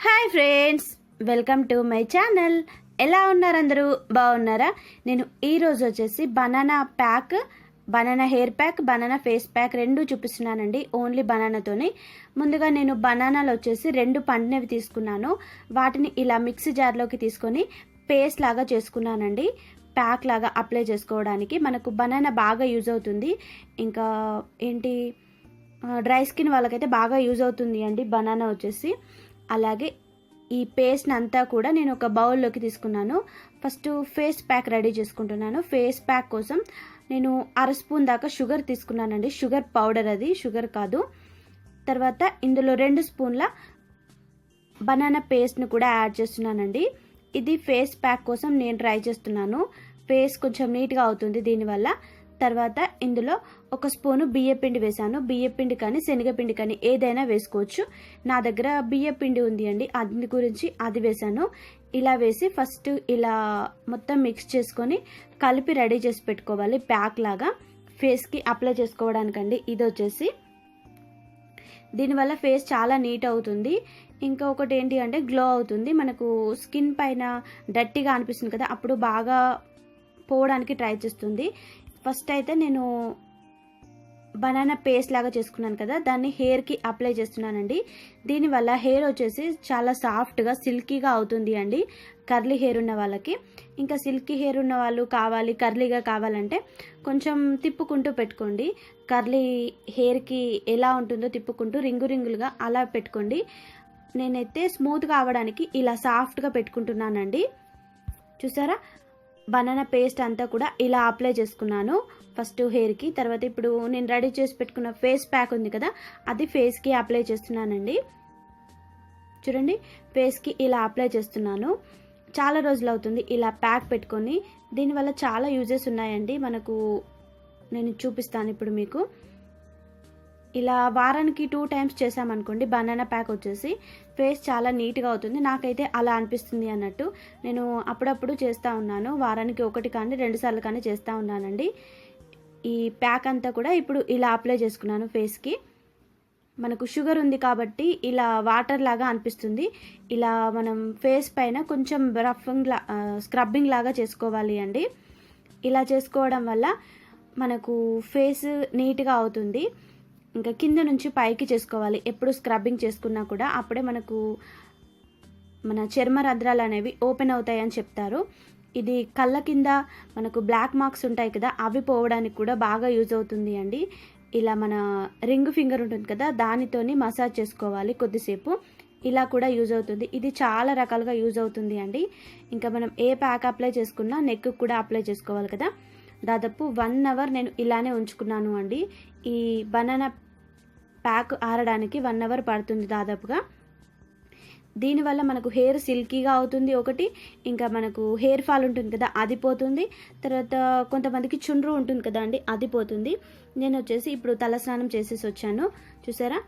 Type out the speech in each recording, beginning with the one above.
Hi friends, welcome to my channel. ఎలా ఉన్నారు అందరూ? బాగున్నారా? నేను ఈరోజు వచ్చేసి banana hair pack, banana face pack రెండు చూపిస్తున్నానండి. ఓన్లీ బనానాతోని. ముందుగా నేను బనానాలు వచ్చేసి 2 పండినవి తీసుకున్నాను. వాటిని ఇలా మిక్సీ జార్లోకి తీసుకొని పేస్ట్ లాగా చేసుకున్నానండి. ప్యాక్ లాగా అప్లై చేసుకోవడానికి మనకు బనానా బాగా యూజ్ అవుతుంది. ఇంకా ఏంటి, డ్రై స్కిన్ వాళ్ళకైతే బాగా యూజ్ అవుతుంది అండి బనానా వచ్చేసి. అలాగే ఈ పేస్ట్ని అంతా కూడా నేను ఒక బౌల్లోకి తీసుకున్నాను. ఫస్ట్ ఫేస్ ప్యాక్ రెడీ చేసుకుంటున్నాను. ఫేస్ ప్యాక్ కోసం నేను 1/2 స్పూన్ దాకా షుగర్ తీసుకున్నానండి. షుగర్ పౌడర్, అది షుగర్ కాదు. తర్వాత ఇందులో 2 స్పూన్ల బనానా పేస్ట్ని కూడా యాడ్ చేస్తున్నానండి. ఇది ఫేస్ ప్యాక్ కోసం నేను ట్రై చేస్తున్నాను. ఫేస్ కొంచెం నీట్గా అవుతుంది దీనివల్ల. తర్వాత ఇందులో 1 స్పూను బియ్యపిండి వేసాను. బియ్యపిండి కానీ శనగపిండి కానీ ఏదైనా వేసుకోవచ్చు. నా దగ్గర బియ్యపిండి ఉంది అండి, అందు గురించి అది వేసాను. ఇలా వేసి ఫస్ట్ ఇలా మొత్తం మిక్స్ చేసుకొని కలిపి రెడీ చేసి పెట్టుకోవాలి ప్యాక్ లాగా ఫేస్కి అప్లై చేసుకోవడానికండి. ఇది వచ్చేసి దీనివల్ల ఫేస్ చాలా నీట్ అవుతుంది. ఇంకా ఒకటి ఏంటి అంటే గ్లో అవుతుంది. మనకు స్కిన్ పైన డర్టీగా అనిపిస్తుంది కదా, అప్పుడు బాగా పోవడానికి ట్రై చేస్తుంది. ఫస్ట్ అయితే నేను బనానా పేస్ట్ లాగా చేసుకున్నాను కదా, దాన్ని హెయిర్కి అప్లై చేస్తున్నానండి. దీనివల్ల హెయిర్ వచ్చేసి చాలా సాఫ్ట్గా సిల్కీగా అవుతుంది అండి, కర్లీ హెయిర్ ఉన్న వాళ్ళకి. ఇంకా సిల్కీ హెయిర్ ఉన్న వాళ్ళు కావాలి, కర్లీగా కావాలంటే కొంచెం తిప్పుకుంటూ పెట్టుకోండి. కర్లీ హెయిర్కి ఎలా ఉంటుందో తిప్పుకుంటూ రింగులుగా అలా పెట్టుకోండి. నేనైతే స్మూత్గా అవ్వడానికి ఇలా సాఫ్ట్గా పెట్టుకుంటున్నానండి. చూసారా, బనానా పేస్ట్ అంతా కూడా ఇలా అప్లై చేసుకున్నాను ఫస్ట్ హెయిర్కి. తర్వాత ఇప్పుడు నేను రెడీ చేసి పెట్టుకున్న ఫేస్ ప్యాక్ ఉంది కదా, అది ఫేస్కి అప్లై చేస్తున్నానండి. చూడండి, ఫేస్కి ఇలా అప్లై చేస్తున్నాను. చాలా రోజులు అవుతుంది ఇలా ప్యాక్ పెట్టుకొని. దీనివల్ల చాలా యూజెస్ ఉన్నాయండి మనకు. నేను చూపిస్తాను ఇప్పుడు మీకు. ఇలా వారానికి 2 టైమ్స్ చేసామనుకోండి బనానా ప్యాక్ వచ్చేసి ఫేస్ చాలా నీట్గా అవుతుంది. నాకైతే అలా అనిపిస్తుంది అన్నట్టు. నేను అప్పుడప్పుడు చేస్తూ ఉన్నాను. వారానికి 1 కానీ 2 సార్లు కానీ చేస్తూ ఉన్నానండి. ఈ ప్యాక్ అంతా కూడా ఇప్పుడు ఇలా అప్లై చేసుకున్నాను ఫేస్కి. మనకు షుగర్ ఉంది కాబట్టి ఇలా వాటర్ లాగా అనిపిస్తుంది. ఇలా మనం ఫేస్ పైన కొంచెం స్క్రబ్బింగ్ లాగా చేసుకోవాలి అండి. ఇలా చేసుకోవడం వల్ల మనకు ఫేస్ నీట్గా అవుతుంది. ఇంకా కింద నుంచి పైకి చేసుకోవాలి ఎప్పుడు స్క్రబ్బింగ్ చేసుకున్నా కూడా. అప్పుడే మనకు మన చర్మ రంధ్రాలు అనేవి ఓపెన్ అవుతాయని చెప్తారు. ఇది కళ్ళ కింద మనకు బ్లాక్ మార్క్స్ ఉంటాయి కదా, అవి పోవడానికి కూడా బాగా యూజ్ అవుతుంది అండి. ఇలా మన రింగ్ ఫింగర్ ఉంటుంది కదా, దానితోని మసాజ్ చేసుకోవాలి కొద్దిసేపు. ఇలా కూడా యూజ్ అవుతుంది. ఇది చాలా రకాలుగా యూజ్ అవుతుంది అండి. ఇంకా మనం ఏ ప్యాక్ అప్లై చేసుకున్నా నెక్ కూడా అప్లై చేసుకోవాలి కదా. దాదాపు 1 అవర్ నేను ఇలానే ఉంచుకున్నాను అండి. ఈ బనానా ప్యాక్ ఆరడానికి 1 అవర్ పడుతుంది దాదాపుగా. దీనివల్ల మనకు హెయిర్ సిల్కీగా అవుతుంది ఒకటి. ఇంకా మనకు హెయిర్ ఫాల్ ఉంటుంది కదా, అది పోతుంది. తర్వాత కొంతమందికి చుండ్రు ఉంటుంది కదా అండి, అది పోతుంది. నేను వచ్చేసి ఇప్పుడు తలస్నానం చేసేసి వచ్చాను. చూసారా,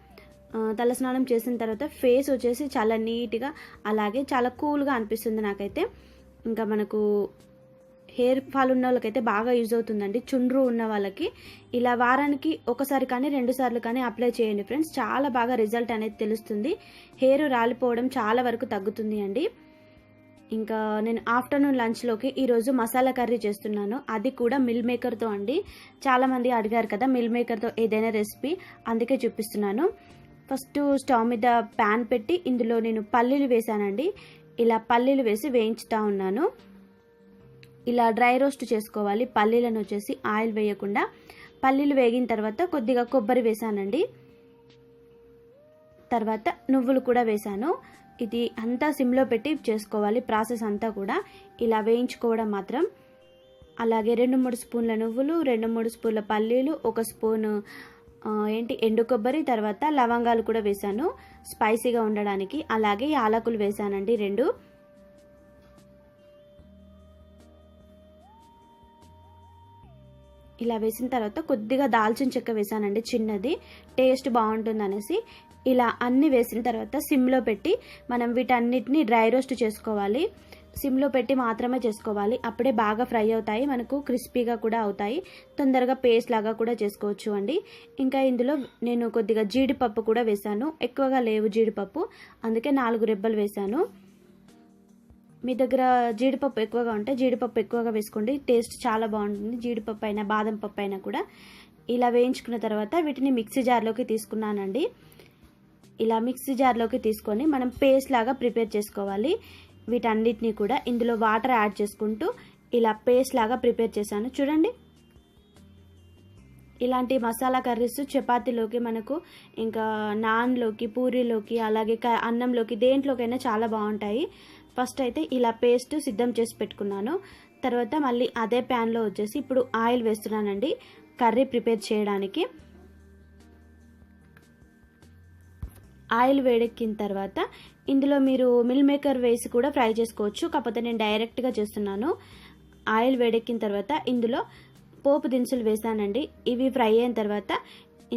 తలస్నానం చేసిన తర్వాత ఫేస్ వచ్చేసి చాలా నీట్గా అలాగే చాలా కూల్గా అనిపిస్తుంది నాకైతే. ఇంకా మనకు హెయిర్ ఫాల్ ఉన్న వాళ్ళకైతే బాగా యూజ్ అవుతుందండి. చుండ్రు ఉన్న వాళ్ళకి ఇలా వారానికి 1 సారి కానీ 2 సార్లు కానీ అప్లై చేయండి ఫ్రెండ్స్. చాలా బాగా రిజల్ట్ అనేది తెలుస్తుంది. హెయిర్ రాలిపోవడం చాలా వరకు తగ్గుతుంది అండి. ఇంకా నేను ఆఫ్టర్నూన్ లంచ్లోకి ఈరోజు మసాలా కర్రీ చేస్తున్నాను. అది కూడా మిల్ మేకర్తో అండి. చాలామంది అడిగారు కదా మిల్ మేకర్తో ఏదైనా రెసిపీ, అందుకే చూపిస్తున్నాను. ఫస్ట్ స్టవ్ మీద ప్యాన్ పెట్టి ఇందులో నేను పల్లీలు వేసానండి. ఇలా పల్లీలు వేసి వేయించుతూ ఉన్నాను. ఇలా డ్రై రోస్ట్ చేసుకోవాలి పల్లీలను వచ్చేసి, ఆయిల్ వేయకుండా. పల్లీలు వేగిన తర్వాత కొద్దిగా కొబ్బరి వేసానండి. తర్వాత నువ్వులు కూడా వేసాను. ఇది అంతా సిమ్లో పెట్టి చేసుకోవాలి ప్రాసెస్ అంతా కూడా. ఇలా వేయించుకోవడం మాత్రం. అలాగే 2-3 స్పూన్ల నువ్వులు, 2-3 స్పూన్ల పల్లీలు, 1 స్పూను ఎండు కొబ్బరి, తర్వాత లవంగాలు కూడా వేసాను స్పైసీగా ఉండడానికి. అలాగే యాలకులు వేసానండి 2. ఇలా వేసిన తర్వాత కొద్దిగా దాల్చిన చెక్క వేసానండి చిన్నది, టేస్ట్ బాగుంటుంది అనేసి. ఇలా అన్ని వేసిన తర్వాత సిమ్లో పెట్టి మనం వీటన్నిటిని డ్రై రోస్ట్ చేసుకోవాలి. సిమ్లో పెట్టి మాత్రమే చేసుకోవాలి. అప్పుడే బాగా ఫ్రై అవుతాయి, మనకు క్రిస్పీగా కూడా అవుతాయి, తొందరగా పేస్ట్ లాగా కూడా చేసుకోవచ్చు అండి. ఇంకా ఇందులో నేను కొద్దిగా జీడిపప్పు కూడా వేసాను. ఎక్కువగా లేవు జీడిపప్పు, అందుకే 4 రెబ్బలు వేసాను. మీ దగ్గర జీడిపప్పు ఎక్కువగా ఉంటే జీడిపప్పు ఎక్కువగా వేసుకోండి, టేస్ట్ చాలా బాగుంటుంది. జీడిపప్పు అయినా బాదం పప్పు అయినా కూడా. ఇలా వేయించుకున్న తర్వాత వీటిని మిక్సీ జార్లోకి తీసుకున్నానండి. ఇలా మిక్సీ జార్లోకి తీసుకొని మనం పేస్ట్ లాగా ప్రిపేర్ చేసుకోవాలి. వీటన్నిటిని కూడా ఇందులో వాటర్ యాడ్ చేసుకుంటూ ఇలా పేస్ట్ లాగా ప్రిపేర్ చేశాను. చూడండి, ఇలాంటి మసాలా కర్రీస్ చపాతీలోకి, మనకు ఇంకా నాన్లోకి, పూరీలోకి, అలాగే అన్నంలోకి, దేంట్లోకైనా చాలా బాగుంటాయి. ఫస్ట్ అయితే ఇలా పేస్ట్ సిద్ధం చేసి పెట్టుకున్నాను. తర్వాత మళ్ళీ అదే ప్యాన్లో వచ్చేసి ఇప్పుడు ఆయిల్ వేస్తున్నానండి కర్రీ ప్రిపేర్ చేయడానికి. ఆయిల్ వేడెక్కిన తర్వాత ఇందులో మీరు మిల్ మేకర్ వేసి కూడా ఫ్రై చేసుకోవచ్చు, కాకపోతే నేను డైరెక్ట్గా చేస్తున్నాను. ఆయిల్ వేడెక్కిన తర్వాత ఇందులో పోపు దినుసులు వేసానండి. ఇవి ఫ్రై అయిన తర్వాత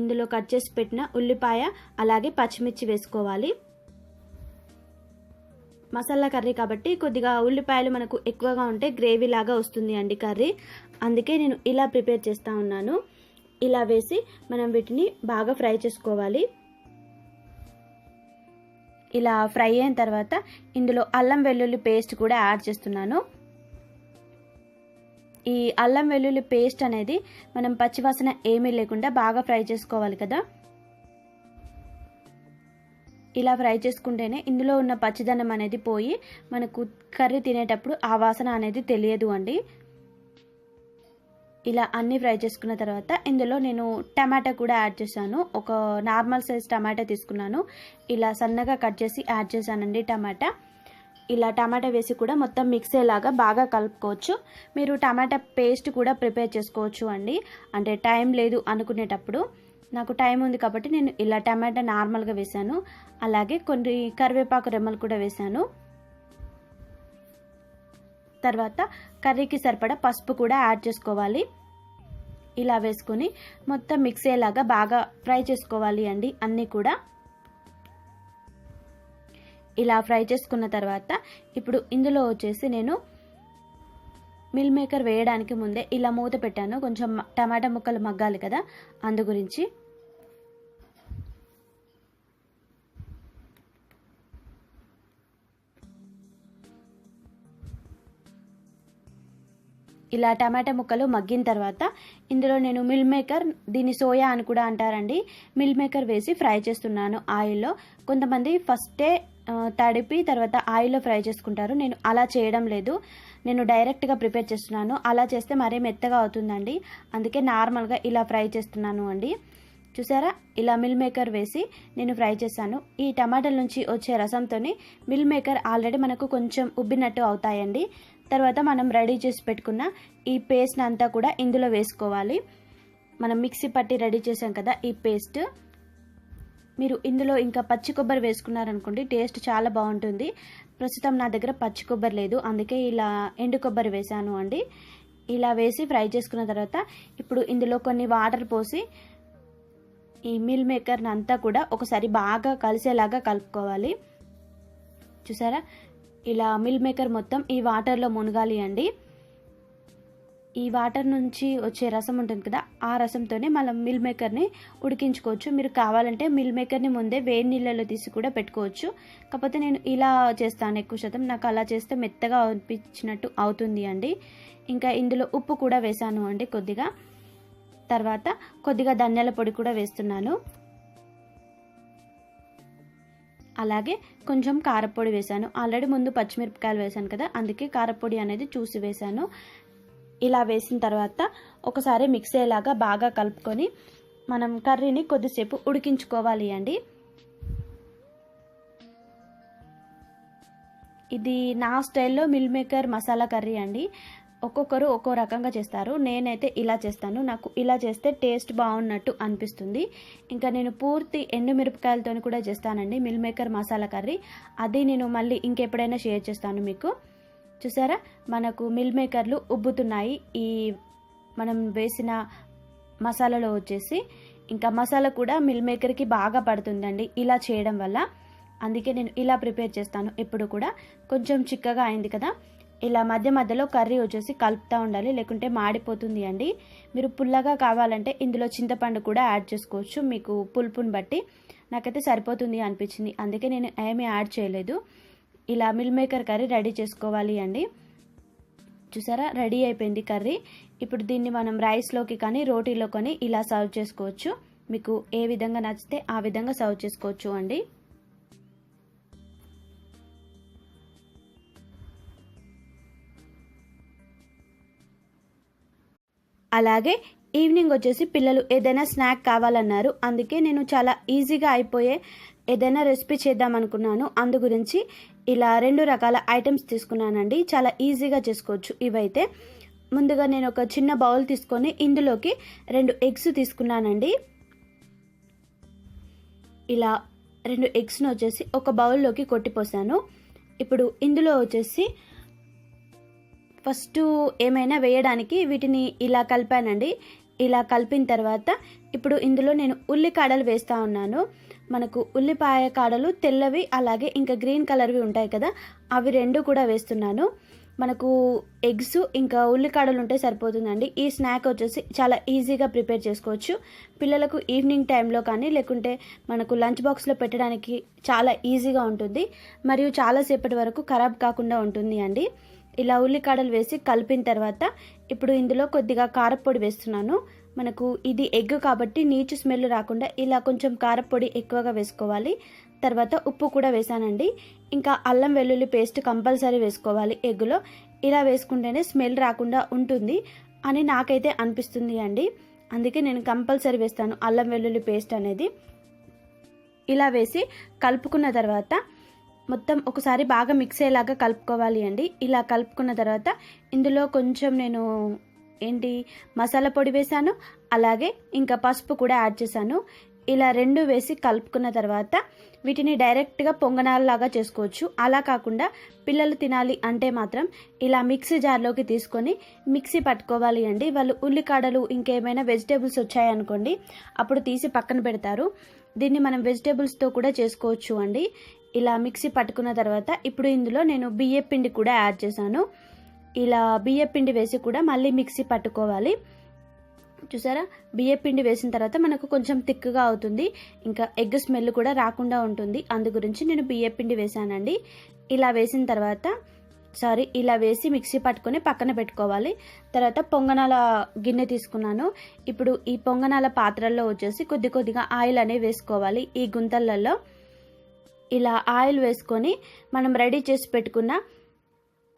ఇందులో కట్ చేసి పెట్టిన ఉల్లిపాయ అలాగే పచ్చిమిర్చి వేసుకోవాలి. మసాలా కర్రీ కాబట్టి కొద్దిగా ఉల్లిపాయలు మనకు ఎక్కువగా ఉంటే గ్రేవీ లాగా వస్తుంది అండి కర్రీ, అందుకే నేను ఇలా ప్రిపేర్ చేస్తూ ఉన్నాను. ఇలా వేసి మనం వీటిని బాగా ఫ్రై చేసుకోవాలి. ఇలా ఫ్రై అయిన తర్వాత ఇందులో అల్లం వెల్లుల్లి పేస్ట్ కూడా యాడ్ చేస్తున్నాను. ఈ అల్లం వెల్లుల్లి పేస్ట్ అనేది మనం పచ్చివాసన ఏమీ లేకుండా బాగా ఫ్రై చేసుకోవాలి కదా. ఇలా ఫ్రై చేసుకుంటేనే ఇందులో ఉన్న పచ్చిదనం అనేది పోయి మనకు కర్రీ తినేటప్పుడు ఆ వాసన అనేది తెలియదు అండి. ఇలా అన్నీ ఫ్రై చేసుకున్న తర్వాత ఇందులో నేను టమాటా కూడా యాడ్ చేశాను. ఒక నార్మల్ సైజ్ టమాటా తీసుకున్నాను, ఇలా సన్నగా కట్ చేసి యాడ్ చేశానండి టమాటా. ఇలా టమాటా వేసి కూడా మొత్తం మిక్స్ అయ్యేలాగా బాగా కలుపుకోవచ్చు. మీరు టమాటా పేస్ట్ కూడా ప్రిపేర్ చేసుకోవచ్చు అండి, అంటే టైం లేదు అనుకునేటప్పుడు. నాకు టైం ఉంది కాబట్టి నేను ఇలా టమాటా నార్మల్గా వేసాను. అలాగే కొన్ని కరివేపాకు రెమ్మలు కూడా వేసాను. తర్వాత కర్రీకి సరిపడా పసుపు కూడా యాడ్ చేసుకోవాలి. ఇలా వేసుకొని మొత్తం మిక్స్ అయ్యేలాగా బాగా ఫ్రై చేసుకోవాలి అండి అన్నీ కూడా. ఇలా ఫ్రై చేసుకున్న తర్వాత ఇప్పుడు ఇందులో వచ్చేసి నేను మిల్ మేకర్ వేయడానికి ముందే ఇలా మూత పెట్టాను, కొంచెం టమాటా ముక్కలు మగ్గాలి కదా, అందు గురించి. ఇలా టమాటా ముక్కలు మగ్గిన తర్వాత ఇందులో నేను మిల్ మేకర్, దీన్ని సోయా అని కూడా అంటారండి, మిల్ మేకర్ వేసి ఫ్రై చేస్తున్నాను ఆయిల్లో. కొంతమంది ఫస్టే తడిపి తర్వాత ఆయిల్లో ఫ్రై చేసుకుంటారు, నేను అలా చేయడం లేదు. నేను డైరెక్ట్గా ప్రిపేర్ చేస్తున్నాను. అలా చేస్తే మరీ మెత్తగా అవుతుందండి, అందుకే నార్మల్గా ఇలా ఫ్రై చేస్తున్నాను అండి. చూసారా, ఇలా మిల్ మేకర్ వేసి నేను ఫ్రై చేశాను. ఈ టమాటాల నుంచి వచ్చే రసంతో మిల్ మేకర్ ఆల్రెడీ మనకు కొంచెం ఉబ్బినట్టు అవుతాయండి. తర్వాత మనం రెడీ చేసి పెట్టుకున్న ఈ పేస్ట్ అంతా కూడా ఇందులో వేసుకోవాలి. మనం మిక్సీ పట్టి రెడీ చేసాం కదా ఈ పేస్ట్, మీరు ఇందులో ఇంకా పచ్చి కొబ్బరి వేసుకున్నారనుకోండి టేస్ట్ చాలా బాగుంటుంది. ప్రస్తుతం నా దగ్గర పచ్చి కొబ్బరి లేదు, అందుకే ఇలా ఎండు కొబ్బరి వేసాను అండి. ఇలా వేసి ఫ్రై చేసుకున్న తర్వాత ఇప్పుడు ఇందులో కొన్ని వాటర్ పోసి ఈ మిల్ మేకర్ని అంతా కూడా ఒకసారి బాగా కలిసేలాగా కలుపుకోవాలి. చూసారా, ఇలా మిల్ మేకర్ మొత్తం ఈ వాటర్లో మునగాలి అండి. ఈ వాటర్ నుంచి వచ్చే రసం ఉంటుంది కదా, ఆ రసంతోనే మనం మిల్ మేకర్ని ఉడికించుకోవచ్చు. మీరు కావాలంటే మిల్ మేకర్ని ముందే వేడి నీళ్ళలో తీసి కూడా పెట్టుకోవచ్చు, కాకపోతే నేను ఇలా చేస్తాను ఎక్కువ శాతం, నాకు అలా చేస్తే మెత్తగా అనిపించినట్టు అవుతుంది అండి. ఇంకా ఇందులో ఉప్పు కూడా వేసాను అండి కొద్దిగా. తర్వాత కొద్దిగా ధనియాల పొడి కూడా వేస్తున్నాను. అలాగే కొంచెం కారపొడి వేసాను. ఆల్రెడీ ముందు పచ్చిమిరపకాయలు వేసాను కదా, అందుకే కారపొడి అనేది చూసి వేసాను. ఇలా వేసిన తర్వాత ఒకసారి మిక్స్ అయ్యేలాగా బాగా కలుపుకొని మనం కర్రీని కొద్దిసేపు ఉడికించుకోవాలి అండి. ఇది నా స్టైల్లో మిల్ మేకర్ మసాలా కర్రీ అండి. ఒక్కొక్కరు ఒక్కో రకంగా చేస్తారు, నేనైతే ఇలా చేస్తాను. నాకు ఇలా చేస్తే టేస్ట్ బాగున్నట్టు అనిపిస్తుంది. ఇంకా నేను పూర్తి ఎండుమిరపకాయలతో కూడా చేస్తానండి మిల్ మేకర్ మసాలా కర్రీ, అది నేను మళ్ళీ ఇంకెప్పుడైనా షేర్ చేస్తాను మీకు. చూసారా, మనకు మిల్ మేకర్లు ఉబ్బుతున్నాయి ఈ మనం వేసిన మసాలాలో వచ్చేసి. ఇంకా మసాలా కూడా మిల్ మేకర్కి బాగా పడుతుందండి ఇలా చేయడం వల్ల. అందుకే నేను ఇలా ప్రిపేర్ చేస్తాను ఎప్పుడు కూడా. కొంచెం చిక్కగా అయింది కదా, ఇలా మధ్య మధ్యలో కర్రీ వచ్చేసి కలుపుతూ ఉండాలి, లేకుంటే మాడిపోతుంది అండి. మీరు పుల్లగా కావాలంటే ఇందులో చింతపండు కూడా యాడ్ చేసుకోవచ్చు, మీకు పులుపుని బట్టి. నాకైతే సరిపోతుంది అనిపించింది, అందుకే నేను ఏమీ యాడ్ చేయలేదు. ఇలా మిల్ మేకర్ కర్రీ రెడీ చేసుకోవాలి అండి. చూసారా, రెడీ అయిపోయింది కర్రీ. ఇప్పుడు దీన్ని మనం రైస్లోకి కానీ రోటీలో కానీ ఇలా సర్వ్ చేసుకోవచ్చు. మీకు ఏ విధంగా నచ్చితే ఆ విధంగా సర్వ్ చేసుకోవచ్చు అండి. అలాగే ఈవినింగ్ వచ్చేసి పిల్లలు ఏదైనా స్నాక్ కావాలన్నారు, అందుకే నేను చాలా ఈజీగా అయిపోయే ఏదైనా రెసిపీ చేద్దాం అనుకున్నాను. అందు గురించి ఇలా 2 రకాల ఐటమ్స్ తీసుకున్నానండి, చాలా ఈజీగా చేసుకోవచ్చు. ఇవైతే ముందుగా నేను ఒక చిన్న బౌల్ తీసుకొని ఇందులోకి 2 ఎగ్స్ తీసుకున్నానండి. ఇలా 2 ఎగ్స్ను వచ్చేసి ఒక బౌల్లోకి కొట్టిపోసాను. ఇప్పుడు ఇందులో వచ్చేసి ఫస్ట్ ఏమైనా వేయడానికి వీటిని ఇలా కలిపానండి. ఇలా కలిపిన తర్వాత ఇప్పుడు ఇందులో నేను ఉల్లికాడలు వేస్తూ ఉన్నాను. మనకు ఉల్లిపాయ కాడలు తెల్లవి అలాగే ఇంకా గ్రీన్ కలర్వి ఉంటాయి కదా, అవి 2 కూడా వేస్తున్నాను. మనకు ఎగ్స్ ఇంకా ఉల్లికాడలు ఉంటే సరిపోతుందండి. ఈ స్నాక్ వచ్చేసి చాలా ఈజీగా ప్రిపేర్ చేసుకోవచ్చు. పిల్లలకు ఈవినింగ్ టైంలో కానీ లేకుంటే మనకు లంచ్ బాక్స్లో పెట్టడానికి చాలా ఈజీగా ఉంటుంది, మరియు చాలాసేపటి వరకు ఖరాబ్ కాకుండా ఉంటుంది అండి. ఇలా ఉల్లికాడలు వేసి కలిపిన తర్వాత ఇప్పుడు ఇందులో కొద్దిగా కారపొడి వేస్తున్నాను. మనకు ఇది ఎగ్ కాబట్టి నీచు స్మెల్ రాకుండా ఇలా కొంచెం కారపొడి ఎక్కువగా వేసుకోవాలి. తర్వాత ఉప్పు కూడా వేసానండి. ఇంకా అల్లం వెల్లుల్లి పేస్ట్ కంపల్సరీ వేసుకోవాలి ఎగ్గులో. ఇలా వేసుకుంటేనే స్మెల్ రాకుండా ఉంటుంది అని నాకైతే అనిపిస్తుంది అండి, అందుకే నేను కంపల్సరీ వేస్తాను అల్లం వెల్లుల్లి పేస్ట్ అనేది. ఇలా వేసి కలుపుకున్న తర్వాత మొత్తం ఒకసారి బాగా మిక్స్ అయ్యేలాగా కలుపుకోవాలి అండి. ఇలా కలుపుకున్న తర్వాత ఇందులో కొంచెం నేను మసాలా పొడి వేసాను, అలాగే ఇంకా పసుపు కూడా యాడ్ చేశాను. ఇలా 2 వేసి కలుపుకున్న తర్వాత వీటిని డైరెక్ట్గా పొంగనాలలాగా చేసుకోవచ్చు. అలా కాకుండా పిల్లలు తినాలి అంటే మాత్రం ఇలా మిక్సీ జార్లోకి తీసుకొని మిక్సీ పట్టుకోవాలి అండి. వాళ్ళు ఉల్లికాడలు ఇంకేమైనా వెజిటేబుల్స్ వచ్చాయనుకోండి, అప్పుడు తీసి పక్కన పెడతారు. దీన్ని మనం వెజిటేబుల్స్తో కూడా చేసుకోవచ్చు అండి. ఇలా మిక్సీ పట్టుకున్న తర్వాత ఇప్పుడు ఇందులో నేను బియ్యం పిండి కూడా యాడ్ చేశాను. ఇలా బియ్యం పిండి వేసి కూడా మళ్ళీ మిక్సీ పట్టుకోవాలి. చూసారా, బియ్యం పిండి వేసిన తర్వాత మనకు కొంచెం థిక్గా అవుతుంది, ఇంకా ఎగ్ స్మెల్ కూడా రాకుండా ఉంటుంది. అందు గురించి నేను బియ్యం పిండి వేసానండి. ఇలా వేసిన తర్వాత ఇలా వేసి మిక్సీ పట్టుకొని పక్కన పెట్టుకోవాలి. తర్వాత పొంగనాల గిన్నె తీసుకున్నాను. ఇప్పుడు ఈ పొంగనాల పాత్రల్లో వచ్చేసి కొద్దిగా ఆయిల్ అనేవి వేసుకోవాలి. ఈ గుంతలలో ఇలా ఆయిల్ వేసుకొని మనం రెడీ చేసి పెట్టుకున్న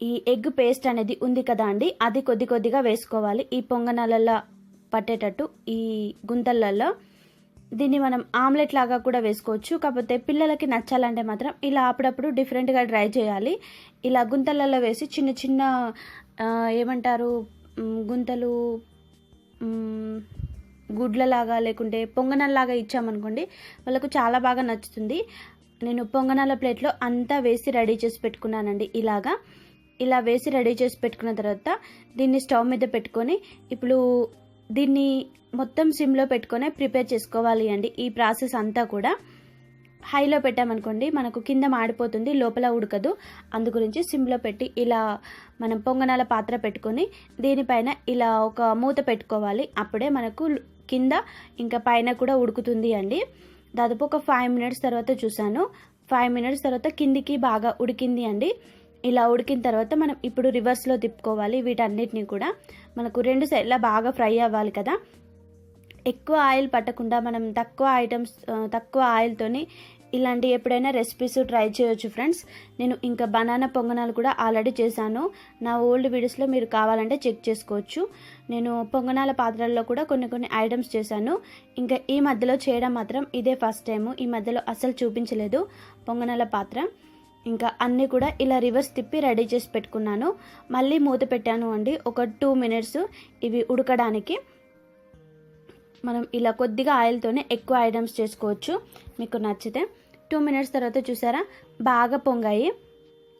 ఈ ఎగ్ పేస్ట్ అనేది ఉంది కదా అండి, అది కొద్దిగా వేసుకోవాలి ఈ పొంగనాలలో పట్టేటట్టు ఈ గుంతలలో. దీన్ని మనం ఆమ్లెట్ లాగా కూడా వేసుకోవచ్చు, కాకపోతే పిల్లలకి నచ్చాలంటే మాత్రం ఇలా అప్పుడప్పుడు డిఫరెంట్గా ట్రై చేయాలి. ఇలా గుంతలలో వేసి చిన్న చిన్న ఏమంటారు గుంతలు గుడ్లలాగా లేకుంటే పొంగనాల్లాగా ఇచ్చామనుకోండి, వాళ్ళకు చాలా బాగా నచ్చుతుంది. నేను పొంగనాల ప్లేట్లో అంతా వేసి రెడీ చేసి పెట్టుకున్నానండి. ఇలా వేసి రెడీ చేసి పెట్టుకున్న తర్వాత దీన్ని స్టవ్ మీద పెట్టుకొని ఇప్పుడు దీన్ని మొత్తం సిమ్లో పెట్టుకొని ప్రిపేర్ చేసుకోవాలి అండి. ఈ ప్రాసెస్ అంతా కూడా హైలో పెట్టామనుకోండి మనకు కింద మాడిపోతుంది, లోపల ఉడకదు. అందు గురించి సిమ్లో పెట్టి ఇలా మనం పొంగనాల పాత్ర పెట్టుకొని దీనిపైన ఇలా ఒక మూత పెట్టుకోవాలి. అప్పుడే మనకు కింద ఇంకా పైన కూడా ఉడుకుతుంది అండి. దాదాపు ఒక 5 మినిట్స్ తర్వాత చూసాను. 5 మినిట్స్ తర్వాత కిందికి బాగా ఉడికింది అండి. ఇలా ఉడికిన తర్వాత మనం ఇప్పుడు రివర్స్లో తిప్పుకోవాలి. వీటన్నిటిని కూడా మనకు 2 సైడ్లా బాగా ఫ్రై అవ్వాలి కదా. ఎక్కువ ఆయిల్ పట్టకుండా మనం తక్కువ ఆయిల్తోని ఇలాంటి ఎప్పుడైనా రెసిపీస్ ట్రై చేయొచ్చు ఫ్రెండ్స్. నేను ఇంకా బనానా పొంగనాలు కూడా ఆల్రెడీ చేశాను. నా ఓల్డ్ వీడియోస్లో మీరు కావాలంటే చెక్ చేసుకోవచ్చు. నేను పొంగనాల పాత్రల్లో కూడా కొన్ని ఐటమ్స్ చేశాను. ఇంకా ఈ మధ్యలో చేయడం మాత్రం ఇదే ఫస్ట్ టైము. ఈ మధ్యలో అస్సలు చూపించలేదు పొంగనాల పాత్ర. ఇంకా అన్నీ కూడా ఇలా రివర్స్ తిప్పి రెడీ చేసి పెట్టుకున్నాను. మళ్ళీ మూత పెట్టాను అండి ఒక 2 మినిట్స్ ఇవి ఉడకడానికి. మనం ఇలా కొద్దిగా ఆయిల్తోనే ఎక్కువ ఐటమ్స్ చేసుకోవచ్చు మీకు నచ్చితే. 2 మినిట్స్ తర్వాత చూసారా బాగా పొంగాయి,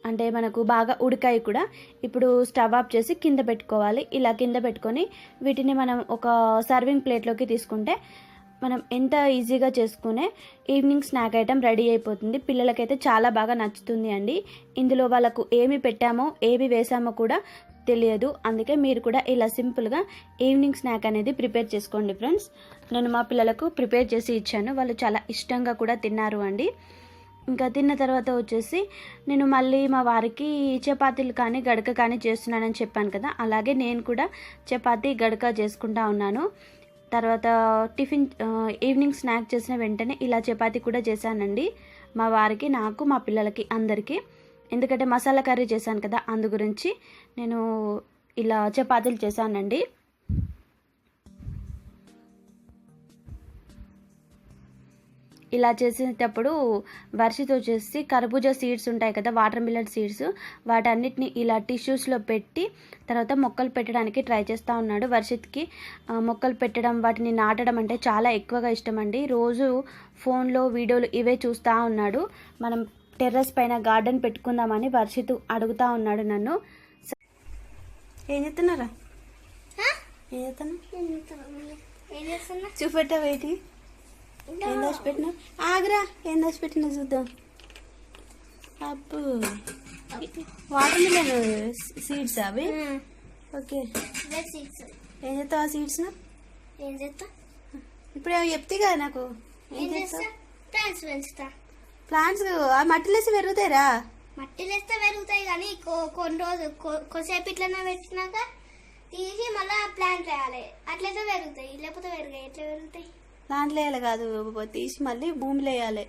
అంటే మనకు బాగా ఉడికాయి కూడా. ఇప్పుడు స్టవ్ ఆఫ్ చేసి కింద పెట్టుకోవాలి. ఇలా కింద పెట్టుకొని వీటిని మనం ఒక సర్వింగ్ ప్లేట్లోకి తీసుకుంటే మనం ఎంత ఈజీగా చేసుకునే ఈవినింగ్ స్నాక్ ఐటెం రెడీ అయిపోతుంది. పిల్లలకైతే చాలా బాగా నచ్చుతుంది అండి. ఇందులో వాళ్ళకు ఏమి పెట్టామో ఏమి వేసామో కూడా తెలియదు. అందుకే మీరు కూడా ఇలా సింపుల్గా ఈవినింగ్ స్నాక్ అనేది ప్రిపేర్ చేసుకోండి ఫ్రెండ్స్. నేను మా పిల్లలకు ప్రిపేర్ చేసి ఇచ్చాను, వాళ్ళు చాలా ఇష్టంగా కూడా తిన్నారు అండి. ఇంకా తిన్న తర్వాత వచ్చేసి నేను మళ్ళీ మా వారికి చపాతీలు కానీ గడక కానీ చేస్తున్నానని చెప్పాను కదా, అలాగే నేను కూడా చపాతీ గడక చేసుకుంటా ఉన్నాను. తర్వాత టిఫిన్ ఈవినింగ్ స్నాక్ చేసిన వెంటనే ఇలా చపాతీ కూడా చేశానండి మా వారికి, నాకు, మా పిల్లలకి అందరికీ. ఎందుకంటే మసాలా కర్రీ చేశాను కదా, అందు గురించి నేను ఇలా చపాతీలు చేశానండి. ఇలా చేసేటప్పుడు వర్షిత్ వచ్చేసి కర్బూజా సీడ్స్ ఉంటాయి కదా, వాటర్ మిలన్ సీడ్స్, వాటన్నిటిని ఇలా టిష్యూస్లో పెట్టి తర్వాత మొక్కలు పెట్టడానికి ట్రై చేస్తూ ఉన్నాడు. వర్షిత్కి మొక్కలు పెట్టడం, వాటిని నాటడం అంటే చాలా ఎక్కువగా ఇష్టం అండి. రోజు ఫోన్లో వీడియోలు ఇవే చూస్తూ ఉన్నాడు. మనం టెర్రస్ పైన గార్డెన్ పెట్టుకుందామని వర్షిత్ అడుగుతూ ఉన్నాడు నన్ను. ఏం చెప్తున్నారా? ఏం చేస్తున్నా చూపెట్టా వేటి ఏం దాచిపెట్టినా? ఆగ్రా, ఏం దాచిపెట్టినా చూద్దాం. అప్పు వాటర్ మిలన్ సీడ్స్ అవి. ఓకే, ఏం చేస్తావు ఆ సీడ్స్? ఏం చేస్తా ఇప్పుడు ఏమో చెప్తే కదా నాకు. ఏం చేస్తా? ప్లాంట్స్ పెంచుతా. ప్లాంట్స్ ఆ మట్టిలేసి పెరుగుతాయిరా? మట్టిలేస్తే పెరుగుతాయి కానీ కొన్ని రోజులు కొద్దిసేపు ఇట్లనే పెట్టినాక తీసి మళ్ళీ ప్లాంట్ వేయాలి, అట్లయితే పెరుగుతాయి. లేకపోతే పెరిగాయి, ఎట్లా పెరుగుతాయి? ప్లాంట్లు వేయాలి కాదు, తీసి మళ్ళీ భూమిలో వేయాలి.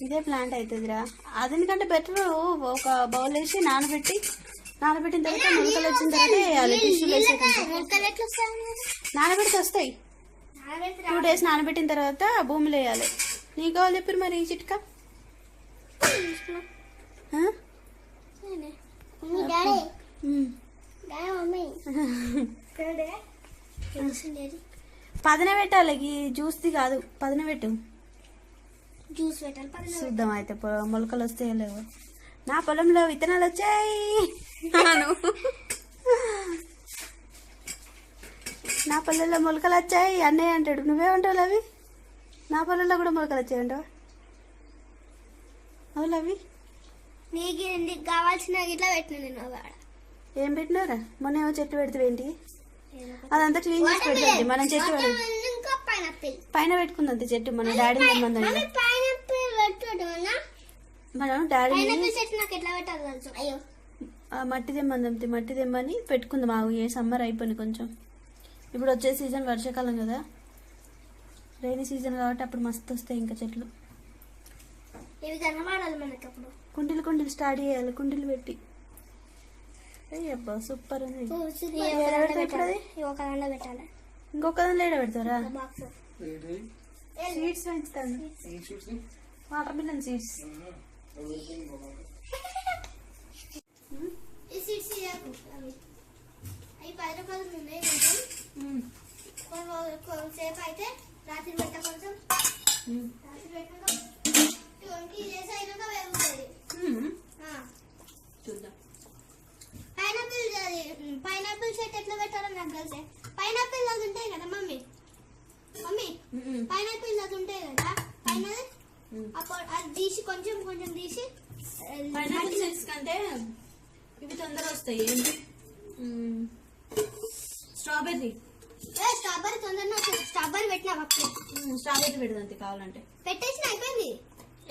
ఇదే ప్లాంట్ అవుతుందిరా. అదెందుకంటే బెటర్ ఒక బౌల్ వేసి నానబెట్టిన తర్వాత మొలకలు వచ్చిన తర్వాత వేయాలి. టిష్యూలు నానబెడితే వస్తాయి. 2 days నానబెట్టిన తర్వాత భూమిలో వేయాలి. నీకు కావాలి చెప్పారు మరి ఈ చిట్కా? పదన పెట్టాలి, జ్యూస్ది కాదు, పదన పెట్టు. జ్యూస్ పెట్టాలి. చూద్దాం అయితే మొలకలు వస్తాయో లేవో. నా పొలంలో విత్తనాలు వచ్చాయి. నా పొలంలో మొలకలు వచ్చాయి అన్నయ్య అంటాడు. నువ్వేమంటావు అవి? నా పొలంలో కూడా మొలకలు వచ్చాయంటావా? అవును అవి నీకు కావాల్సిన ఇట్లా పెట్టిన నేను. ఏం పెట్టినారా? మొన్న ఏమో చెట్టు పెడితే ఏంటి అదంతా క్లీన్ చేసి పెడుతుంది. మనం చెట్టు పైన పెట్టుకుంది అంతే చెట్టు. మన డాడీ తెమ్మంది, మనం డాడీ మట్టి తెమ్మంది. మట్టి తెమ్మని పెట్టుకుందాం. మాకు ఏ సమ్మర్ అయిపోయింది కొంచెం. ఇప్పుడు వచ్చే సీజన్ వర్షాకాలం కదా, రైనీ సీజన్ కాబట్టి అప్పుడు మస్తు వస్తాయి ఇంకా చెట్లు. కుండీలు స్టార్ట్ చేయాలి, కుండీలు పెట్టి. అబ్బా సూపర్ ఉంది. ఇంకొక దాంట్లో ఏడ పెడతారా? సీడ్స్ పెంచుతాను, వాటర్ మిలన్ సీడ్స్. కొంతసేపు అయితే రాత్రి పెట్ట కొంచెం రాత్రి పెట్టాక 20 days అయినాక పెరుగుతుంది. చూద్దాం. పైనాపిల్ చెట్టు ఎట్లా పెట్టాలో నాకు తెలిసే. పైనాపిల్ అది ఉంటాయి కదా మమ్మీ, పైనాపిల్ అది ఉంటాయి కదా పైన, అప్పుడు అది తీసి కొంచెం తీసి. పైనాపిల్ సీడ్స్ కంటే ఇవి తొందరగా వస్తాయి. ఏంటి? స్ట్రాబెర్రీ తొందరగా స్ట్రాబెర్రీ పెట్టినా అప్పుడు. స్ట్రాబెర్రీ పెడదాం కావాలంటే. పెట్టేసిన అయిపోయింది.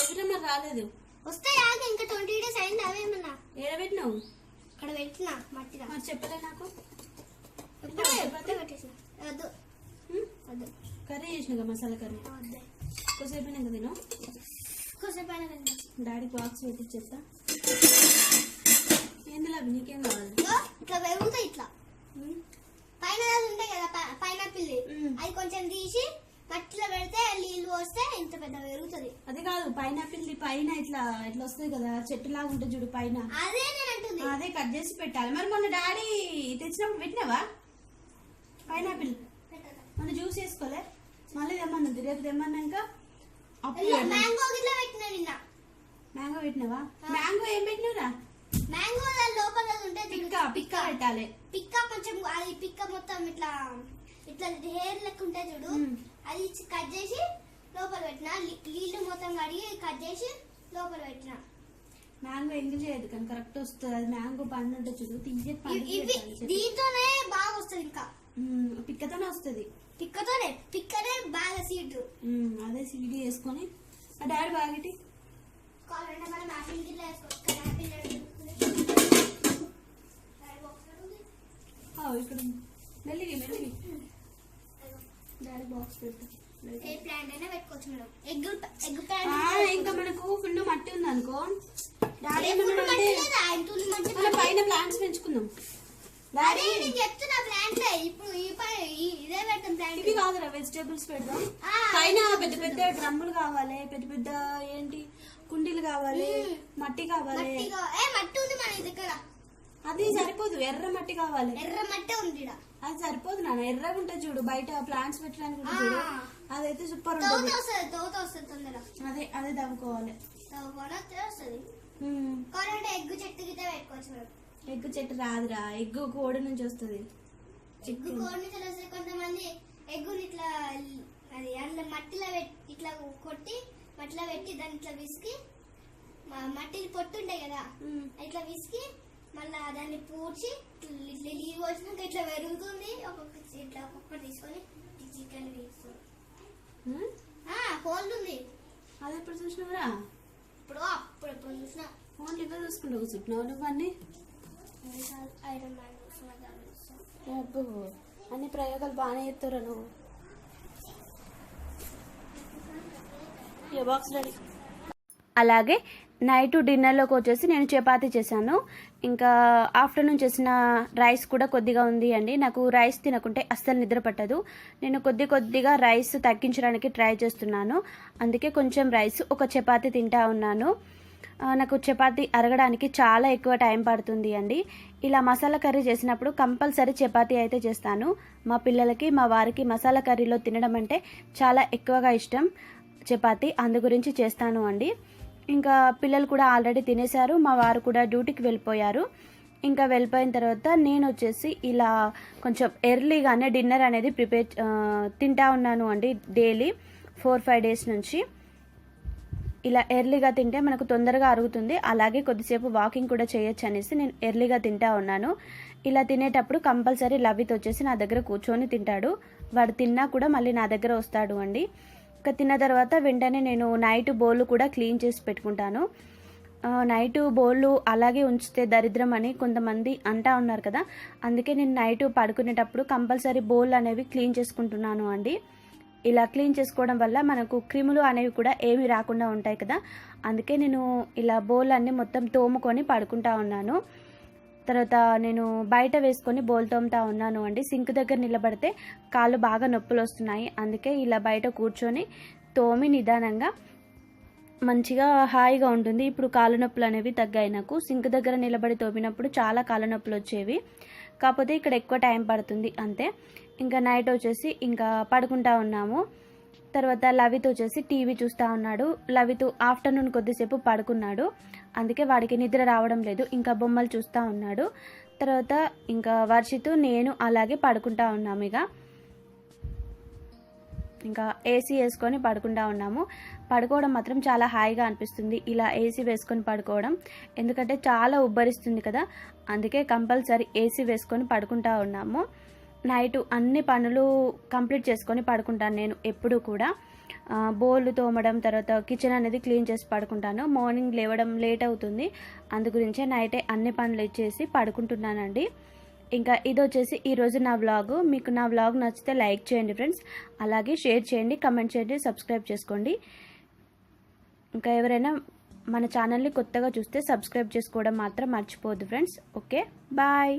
ఎదురు మరి రాలేదు. వస్తాయి ఆగి, ఇంకా 20 days అయింది. అవేమన్నా ఏడ పెట్టినావు? అక్కడ పెట్టినా మట్టిగా. మరి చెప్పలే నాకు. పెట్టేసిన వద్దు వద్దు. కర్రీ చేసినాక మసాలా కర్రీ కొద్దిసేపు అయినాక తిను. కొద్దిసేపు అయినా డాడీకి బాక్స్ పెట్టి చెప్తా. ఏంది లాభం? నీకేం కావాలి? ఇట్లా పెరుగుతాయి. ఇట్లా పైన ఉంటాయి కదా పైనాపిల్, అది కొంచెం తీసి మట్టిలో పెడితే నీళ్ళు వస్తే ఇంత పెద్ద పెరుగుతుంది. అది కాదు, పైనాపిల్ పైన ఇట్లా ఇట్లా వస్తుంది కదా, చెట్టు లాగా ఉంటుంది చూడు పైన. అదే నేను అంటుంది. అదే కట్ చేసి పెట్టాలి. మరి మొన్న డాడీ తెచ్చినప్పుడు పెట్టినావా పైనాపిల్? మొన్న జ్యూస్ వేసుకోలే, మళ్ళీ తెమ్మన్నది. రేపు తెమ్మన్నాక మ్యాంగో గిట్లా పెట్టినా నిన్న. మ్యాంగో పెట్టినావా? మ్యాంగో ఏం పెట్టినవురా? మ్యాంగో లోపల ఉంటే పిక్క పెట్టాలి. పిక్క కొంచెం అది పిక్క మొత్తం ఇట్లా ఇట్లా హెయిర్ లెక్క ఉంటాయి చూడు, అది కట్ చేసి లోపల పెట్టిన, నీళ్ళు మొత్తం కడిగి కట్ చేసి లోపల పెట్టిన. మ్యాంగో ఎంగిల్ చేయదు కానీ కరెక్ట్ వస్తుంది. అది మ్యాంగో పండు ఉంటే చూడు, తీసే దీంతోనే బాగా వస్తుంది. ఇంకా పిక్కతోనే వస్తుంది. పిక్కనే బాగా సీడ్. అదే సీడ్ వేసుకొని ఆ డాడీ బాగటి కావాలంటే మనం యాపిల్ గిట్లా వేసుకోవచ్చు. ఇక్కడ మెల్లిగి డాడీ బాక్స్ పెట్టు. ఏ ప్లాంట్ అయినా పెట్టుకోవచ్చు మేడం. ఎగ్ ప్లాంట్ ఇంకా మనకు ఫుల్ మట్టి ఉంది అనుకో, డాడీ పైన ప్లాంట్స్ పెంచుకుందాం. అదే నేను చెప్తున్నా ప్లాంట్ ఇప్పుడు ఇదే పెడతాం ప్లాంట్. ఇవి కాదురా వెజిటేబుల్స్ పెడదాం. పైన పెద్ద పెద్ద డ్రమ్ములు కావాలి, పెద్ద పెద్ద ఏంటి కుండీలు కావాలి, మట్టి కావాలి. మట్టి ఉంది మన దగ్గర. అది సరిపోదు, ఎర్ర మట్టి కావాలి. ఎర్ర మట్టి ఉంది. అది సరిపోదు నాన్న, ఎర్రగా ఉంటుంది చూడు బయట ప్లాంట్స్ పెట్టడానికి చూడు, అదైతే సూపర్ ఉంటుంది. అదే అదే దవ్వుకోవాలి. కావాలంటే ఎగ్ చెట్టు గిట్ట పెట్టుకోవచ్చు మేడం. ఎగ్ చెట్టు రాదురా, ఎగ్ కోడి నుంచి వస్తుంది. ఎగ్ కోడి నుంచి వస్తుంది. కొంతమంది ఎగ్గుని ఇట్లా అది అందులో మట్టిలో ఇట్లా కొట్టి మట్టిలో పెట్టి దాన్ని ఇట్లా విసికి, మట్టి పొట్టుంటాయి కదా ఇట్లా విసికి మళ్ళా దాన్ని పూడ్చి ఇట్లా నీళ్ళు వచ్చినాక ఇట్లా పెరుగుతుంది. ఒక్కొక్కటి తీసుకొని చికెన్ తీస్తుంది. హోల్ ఉంది. అది ఎప్పుడు చూసినావురా? అప్పుడు చూసిన. ఫోన్లు ఇవే చూసుకుంటూ కూర్చుంటున్నావు నువ్వు అన్ని. ఐరన్ మ్యాన్ చూస్తున్నా. అన్ని ప్రయోగాలు బాగానే చేస్తారా నువ్వు. Box ready. అలాగే నైట్ డిన్నర్లోకి వచ్చేసి నేను చపాతీ చేశాను. ఇంకా ఆఫ్టర్నూన్ చేసిన రైస్ కూడా కొద్దిగా ఉంది అండి. నాకు రైస్ తినకుంటే అస్సలు నిద్ర పట్టదు. నేను కొద్దిగా రైస్ తగ్గించడానికి ట్రై చేస్తున్నాను. అందుకే కొంచెం రైస్, ఒక చపాతీ తింటా ఉన్నాను. నాకు చపాతీ అరగడానికి చాలా ఎక్కువ టైం పడుతుంది అండి. ఇలా మసాలా కర్రీ చేసినప్పుడు కంపల్సరీ చపాతీ అయితే చేస్తాను. మా పిల్లలకి మా వారికి మసాలా కర్రీలో తినడం అంటే చాలా ఎక్కువగా ఇష్టం చపాతీ, అందు గురించి చేస్తాను అండి. ఇంకా పిల్లలు కూడా ఆల్రెడీ తినేశారు, మా వారు కూడా డ్యూటీకి వెళ్ళిపోయారు. ఇంకా వెళ్ళిపోయిన తర్వాత నేను వచ్చేసి ఇలా కొంచెం ఎర్లీగానే డిన్నర్ అనేది తింటా ఉన్నాను అండి. డైలీ 4-5 డేస్ నుంచి ఇలా ఎర్లీగా తింటే మనకు తొందరగా అరుగుతుంది. అలాగే కొద్దిసేపు వాకింగ్ కూడా చేయొచ్చు అనేసి నేను ఎర్లీగా తింటా ఉన్నాను. ఇలా తినేటప్పుడు కంపల్సరీ లవిత్ వచ్చేసి నా దగ్గర కూర్చొని తింటాడు. వాడు తిన్నా కూడా మళ్ళీ నా దగ్గర వస్తాడు అండి. ఇంకా తిన్న తర్వాత వెంటనే నేను నైట్ బౌల్ కూడా క్లీన్ చేసి పెట్టుకుంటాను. నైట్ బౌళ్ళు అలాగే ఉంచితే దరిద్రం అని కొంతమంది అంటా ఉన్నారు కదా, అందుకే నేను నైట్ పడుకునేటప్పుడు కంపల్సరీ బౌల్ అనేవి క్లీన్ చేసుకుంటున్నాను అండి. ఇలా క్లీన్ చేసుకోవడం వల్ల మనకు క్రిములు అనేవి కూడా ఏమి రాకుండా ఉంటాయి కదా, అందుకే నేను ఇలా బౌల్ అన్ని మొత్తం తోముకొని పడుకుంటా ఉన్నాను. తర్వాత నేను బయట వేసుకొని బౌల్ తోముతా ఉన్నాను అండి. సింక్ దగ్గర నిలబడితే కాళ్ళు బాగా నొప్పులు వస్తున్నాయి, అందుకే ఇలా బయట కూర్చొని తోమి నిదానంగా మంచిగా హాయిగా ఉంటుంది. ఇప్పుడు కాళ్ళ నొప్పులు అనేవి తగ్గాయి నాకు. సింక్ దగ్గర నిలబడి తోమినప్పుడు చాలా కాళ్ళ నొప్పులు వచ్చేవి, కాకపోతే ఇక్కడ ఎక్కువ టైం పడుతుంది అంతే. ఇంకా నైట్ వచ్చేసి ఇంకా పడుకుంటా ఉన్నాము. తర్వాత లవిత్ వచ్చేసి టీవీ చూస్తూ ఉన్నాడు. లవిత్ ఆఫ్టర్నూన్ కొద్దిసేపు పడుకున్నాడు, అందుకే వాడికి నిద్ర రావడం లేదు, ఇంకా బొమ్మలు చూస్తూ ఉన్నాడు. తర్వాత ఇంకా వర్షిత్ నేను అలాగే పడుకుంటా ఉన్నాము. ఇంకా ఏసీ వేసుకొని పడుకుంటా ఉన్నాము. పడుకోవడం మాత్రం చాలా హాయిగా అనిపిస్తుంది ఇలా ఏసీ వేసుకొని పడుకోవడం, ఎందుకంటే చాలా ఉబ్బరిస్తుంది కదా, అందుకే కంపల్సరీ ఏసీ వేసుకొని పడుకుంటా ఉన్నాము. నైట్ అన్ని పనులు కంప్లీట్ చేసుకొని పడుకుంటాను నేను ఎప్పుడు కూడా. బౌల్ తోమడం, తర్వాత కిచెన్ అనేది క్లీన్ చేసి పడుకుంటాను. మార్నింగ్ లేవడం లేట్ అవుతుంది, అందు గురించే నైటే అన్ని పనులు ఇచ్చేసి పడుకుంటున్నానండి. ఇంకా ఇది వచ్చేసి ఈరోజు నా వ్లాగ్. మీకు నా వ్లాగ్ నచ్చితే లైక్ చేయండి ఫ్రెండ్స్, అలాగే షేర్ చేయండి, కమెంట్ చేయండి, సబ్స్క్రైబ్ చేసుకోండి. ఇంకా ఎవరైనా మన ఛానల్ని కొత్తగా చూస్తే సబ్స్క్రైబ్ చేసుకోవడం మాత్రం మర్చిపోవద్దు ఫ్రెండ్స్. Okay, bye.